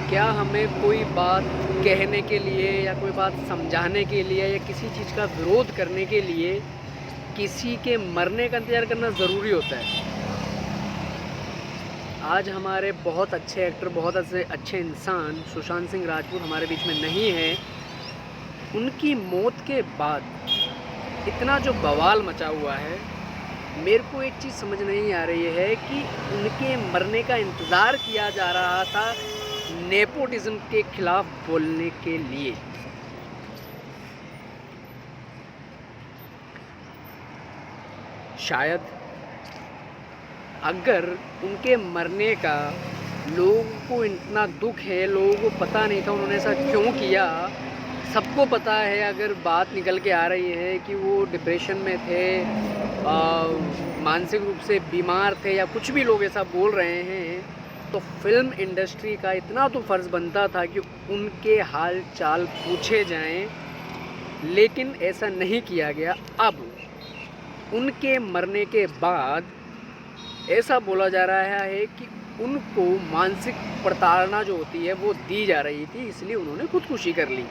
क्या हमें कोई बात कहने के लिए या कोई बात समझाने के लिए या किसी चीज़ का विरोध करने के लिए किसी के मरने का इंतज़ार करना ज़रूरी होता है? आज हमारे बहुत अच्छे एक्टर, बहुत अच्छे अच्छे इंसान सुशांत सिंह राजपूत हमारे बीच में नहीं हैं। उनकी मौत के बाद इतना जो बवाल मचा हुआ है, मेरे को एक चीज़ समझ नहीं आ रही है कि उनके मरने का इंतज़ार किया जा रहा था नेपोटिज़्म के खिलाफ बोलने के लिए। शायद अगर उनके मरने का लोगों को इतना दुख है, लोगों को पता नहीं था उन्होंने ऐसा क्यों किया। सबको पता है, अगर बात निकल के आ रही है कि वो डिप्रेशन में थे, मानसिक रूप से बीमार थे या कुछ भी लोग ऐसा बोल रहे हैं, तो फिल्म इंडस्ट्री का इतना तो फ़र्ज़ बनता था कि उनके हाल चाल पूछे जाएं, लेकिन ऐसा नहीं किया गया। अब उनके मरने के बाद ऐसा बोला जा रहा है कि उनको मानसिक प्रताड़ना जो होती है वो दी जा रही थी, इसलिए उन्होंने खुदकुशी कर ली।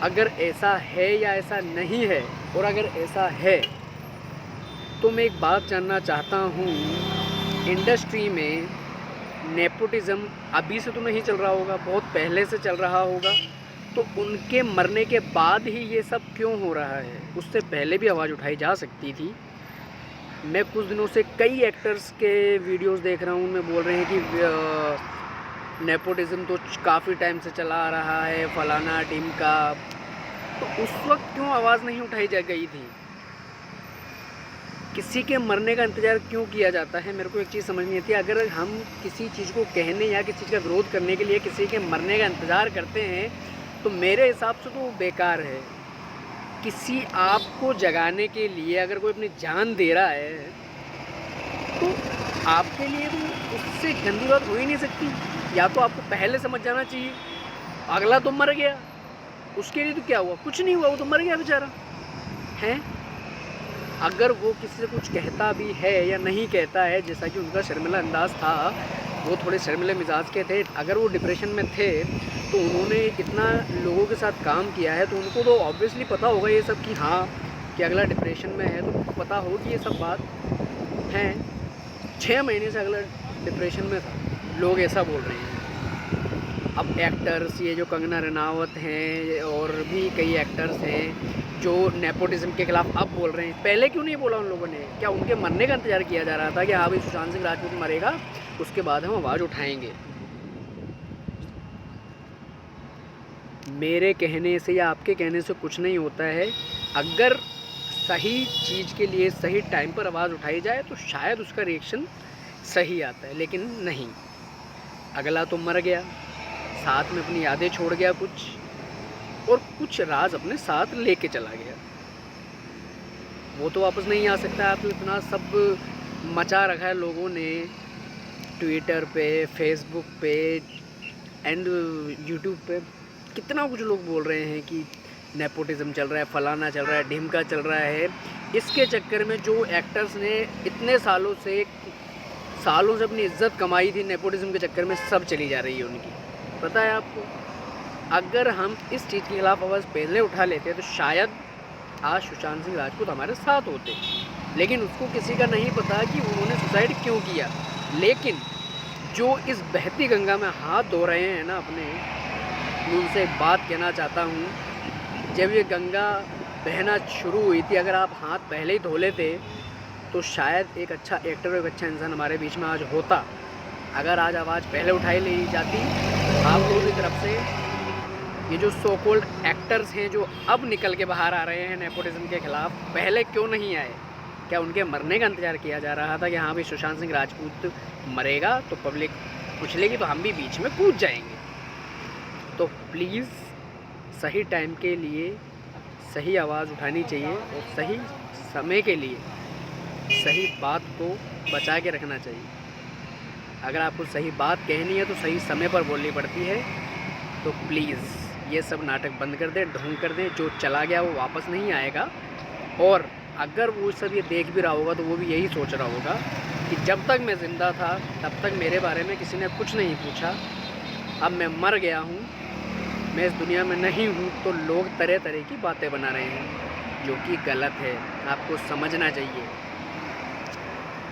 अगर ऐसा है या ऐसा नहीं है, और अगर ऐसा है तो मैं एक बात जानना चाहता हूँ, इंडस्ट्री में नेपोटिज़्म अभी से तो नहीं चल रहा होगा, बहुत पहले से चल रहा होगा, तो उनके मरने के बाद ही ये सब क्यों हो रहा है? उससे पहले भी आवाज़ उठाई जा सकती थी। मैं कुछ दिनों से कई एक्टर्स के वीडियोस देख रहा हूँ, उनमें बोल रहे हैं कि नेपोटिज़्म तो काफ़ी टाइम से चला आ रहा है, फलाना टीम का। तो उस वक्त क्यों आवाज़ नहीं उठाई जा गई थी? किसी के मरने का इंतज़ार क्यों किया जाता है? मेरे को एक चीज़ समझ नहीं आती। अगर हम किसी चीज़ को कहने या किसी चीज़ का विरोध करने के लिए किसी के मरने का इंतज़ार करते हैं, तो मेरे हिसाब से तो वो बेकार है। किसी आप को जगाने के लिए अगर कोई अपनी जान दे रहा है, तो आपके लिए तो उससे गंदी बात हो ही नहीं सकती। या तो आपको पहले समझ जाना चाहिए, अगला तो मर गया, उसके लिए तो क्या हुआ? कुछ नहीं हुआ, वो तो मर गया बेचारा, हैं? अगर वो किसी से कुछ कहता भी है या नहीं कहता है, जैसा कि उनका शर्मिला अंदाज़ था, वो थोड़े शर्मिले मिजाज के थे, अगर वो डिप्रेशन में थे, तो उन्होंने इतना लोगों के साथ काम किया है, तो उनको तो ऑब्वियसली पता होगा ये सब कि हाँ, कि अगला डिप्रेशन में है, तो पता होगी ये सब बात है। 6 महीने से अगला डिप्रेशन में था, लोग ऐसा बोल रहे हैं। अब एक्टर्स, ये जो कंगना रनावत हैं और भी कई एक्टर्स हैं जो नेपोटिज़्म के ख़िलाफ़ अब बोल रहे हैं, पहले क्यों नहीं बोला उन लोगों ने? क्या उनके मरने का इंतज़ार किया जा रहा था कि हाँ भाई सुशांत सिंह राजपूत मरेगा, उसके बाद हम आवाज़ उठाएंगे? मेरे कहने से या आपके कहने से कुछ नहीं होता है। अगर सही चीज़ के लिए सही टाइम पर आवाज़ उठाई जाए तो शायद उसका रिएक्शन सही आता है, लेकिन नहीं। अगला तो मर गया, साथ में अपनी यादें छोड़ गया कुछ, और कुछ राज अपने साथ लेके चला गया। वो तो वापस नहीं आ सकता। आप इतना सब मचा रखा है लोगों ने ट्विटर पे, फेसबुक पे एंड यूट्यूब पे, कितना कुछ लोग बोल रहे हैं कि नेपोटिज़्म चल रहा है, फलाना चल रहा है, ढिमका चल रहा है। इसके चक्कर में जो एक्टर्स ने इतने सालों से अपनी इज्जत कमाई थी, नेपोटिज़्म के चक्कर में सब चली जा रही है उनकी। पता है आपको, अगर हम इस चीज़ के खिलाफ़ आवाज़ पहले उठा लेते तो शायद आज सुशांत सिंह राजपूत हमारे साथ होते, लेकिन उसको किसी का नहीं पता कि उन्होंने सुसाइड क्यों किया। लेकिन जो इस बहती गंगा में हाथ धो रहे हैं ना अपने, मैं उनसे एक बात कहना चाहता हूँ, जब ये गंगा बहना शुरू हुई थी, अगर आप हाथ पहले ही धो लेते तो शायद एक अच्छा एक्टर और एक अच्छा इंसान हमारे बीच में आज होता। अगर आज आवाज़ पहले उठाई ली जाती आप लोगों की तरफ से, ये जो सो कॉल्ड एक्टर्स हैं जो अब निकल के बाहर आ रहे हैं नेपोटिज़्म के ख़िलाफ़, पहले क्यों नहीं आए? क्या उनके मरने का इंतज़ार किया जा रहा था कि हाँ भाई सुशांत सिंह राजपूत मरेगा तो पब्लिक उछलेगी तो हम भी बीच में कूद जाएंगे? तो प्लीज़ सही टाइम के लिए सही आवाज़ उठानी चाहिए, और सही समय के लिए सही बात को बचा के रखना चाहिए। अगर आपको सही बात कहनी है तो सही समय पर बोलनी पड़ती है। तो प्लीज़ ये सब नाटक बंद कर दें, ढोंग कर दें। जो चला गया वो वापस नहीं आएगा, और अगर वो सब ये देख भी रहा होगा तो वो भी यही सोच रहा होगा कि जब तक मैं ज़िंदा था तब तक मेरे बारे में किसी ने कुछ नहीं पूछा, अब मैं मर गया हूँ, मैं इस दुनिया में नहीं हूँ, तो लोग तरह तरह की बातें बना रहे हैं, जो कि गलत है। आपको समझना चाहिए।